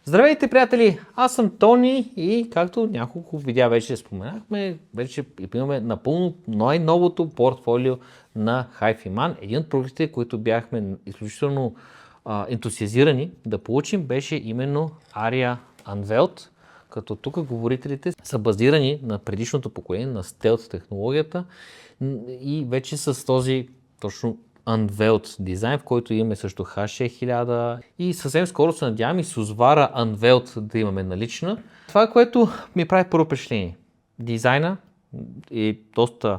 Здравейте, приятели! Аз съм Тони и както няколко видеа вече споменахме, вече имаме напълно най-новото портфолио на HiFiMan. Един от продуктите, които бяхме изключително ентусиазирани да получим, беше именно Aria Unveiled, като тук говорителите са базирани на предишното поколение, на Stealth технологията и вече с този точно Unveiled дизайн, в който имаме също H6000 и съвсем скоро се надявам и Susvara Unveiled да имаме налична. Това, което ми прави първо впечатление. Дизайна е доста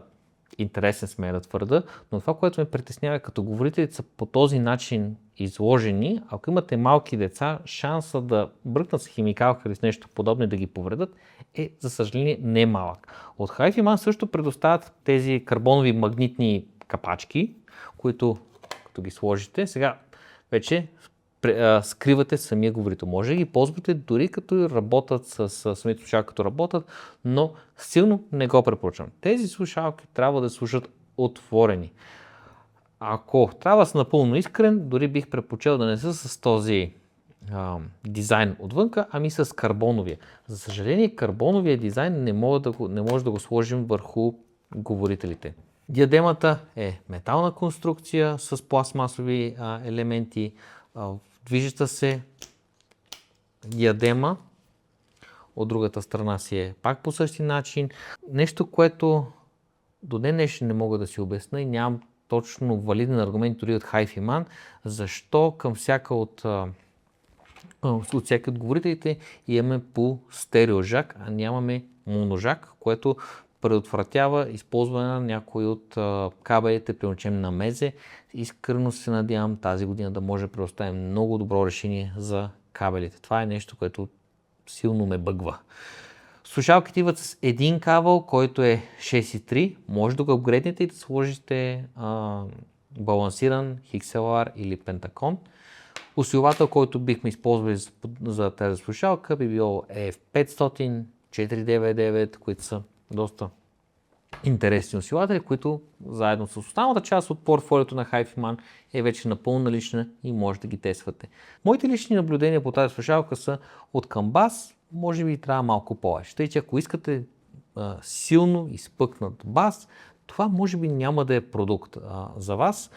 интересен, смея да твърда, но това, което ме притеснява, като говорителите са по този начин изложени, ако имате малки деца, шанса да бръкнат с химикалка или с нещо подобно и да ги повредят е, за съжаление, не малък. От HiFiMan също предоставят тези карбонови магнитни капачки, които като ги сложите, сега вече скривате самия говорител. Може да ги ползвате дори като работят с самите слушалки, като работят, но силно не го препоръчвам. Тези слушалки трябва да слушат отворени. Ако трябва да са напълно искрен, дори бих предпочел да не са с този дизайн отвънка, ами с карбоновия. За съжаление, карбоновия дизайн не може да го сложим върху говорителите. Диадемата е метална конструкция с пластмасови елементи, движеща се диадема, от другата страна си е пак по същия начин. Нещо, което до ден днешен не мога да си обясня и нямам точно валиден аргумент дори от HiFiMan, защо към всяка от говорителите имаме по стереожак, а нямаме моножак, което предотвратява използване на някои от кабелите, приучем на мезе. Искрено се надявам тази година да може да предоставим много добро решение за кабелите. Това е нещо, което силно ме бъгва. Слушалките идват с един кабел, който е 6,3. Може да го апгрейднете и да сложите балансиран XLR или Pentacon. Усилвател, който бихме използвали за тази слушалка, би бил EF500, 499, които са доста интересни усилатели, които заедно с останалата част от портфолиото на HiFiMan е вече напълно налична и може да ги тествате. Моите лични наблюдения по тази слушалка са от към бас, може би трябва малко повече. Тъй, че ако искате силно изпъкнат бас, това може би няма да е продукт за вас,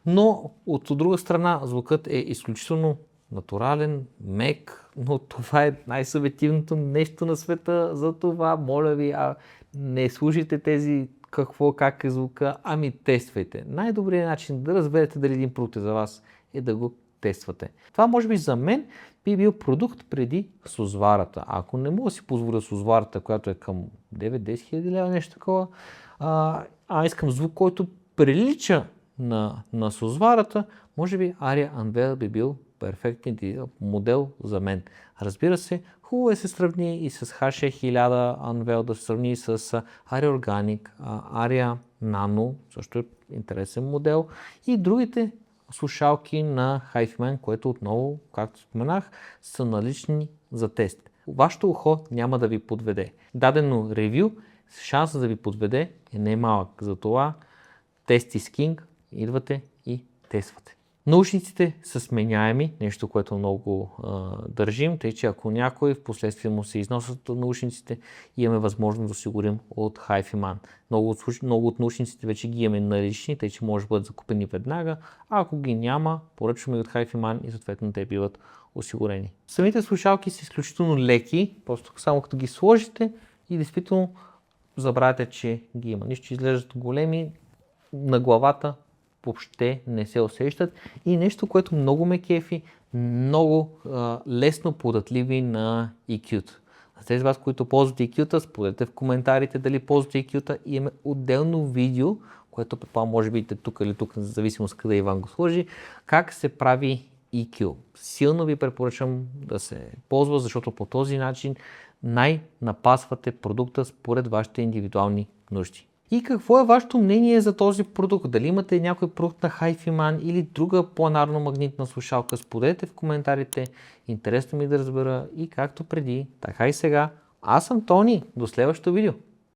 но от друга страна звукът е изключително натурален, мек, но това е най-субективното нещо на света, за това моля ви, не слушайте тези как е звука, ами тествайте. Най-добрият начин да разберете дали един продукт е за вас е да го тествате. Това може би за мен би бил продукт преди Susvara-та. Ако не мога да си позволя Susvara-та, която е към 9-10 хиляди лева, нещо такова, искам звук, който прилича на Susvara-та, може би Aria Unveiled би бил перфектен модел за мен. Разбира се, хубаво е се сравни и с H6000 Unveiled, да се сравни с Aria Organic, Aria Nano, също е интересен модел, и другите слушалки на HiFiMan, което отново, както споменах, са налични за тест. Вашето ухо няма да ви подведе. Дадено ревю, шансът да ви подведе е не малък. Затова Test is King, идвате и тествате. Наушниците са сменяеми, нещо, което много държим, тъй че ако някой в последствие му се износят наушниците, имаме възможност да осигурим от HiFiMan. Много от наушниците вече ги имаме налични, тъй че може да бъдат закупени веднага, а ако ги няма, поръчваме от HiFiMan и съответно те биват осигурени. Самите слушалки са изключително леки, просто само като ги сложите и действително забравяте, че ги има. Нищо, че изглеждат големи на главата, въобще не се усещат, и нещо, което много ме кефи, много лесно податливи на EQ-та. За тези вас, които ползвате EQ-та, споделете в коментарите дали ползвате EQ-та, и имаме отделно видео, което предполагам може би тук или тук, в зависимост къде Иван го сложи, как се прави EQ. Силно ви препоръчвам да се ползва, защото по този начин най-напасвате продукта според вашите индивидуални нужди. И какво е вашето мнение за този продукт? Дали имате някой продукт на HiFiMan или друга планарно-магнитна слушалка? Споделете в коментарите. Интересно ми да разбера, и както преди, така и сега. Аз съм Тони. До следващото видео.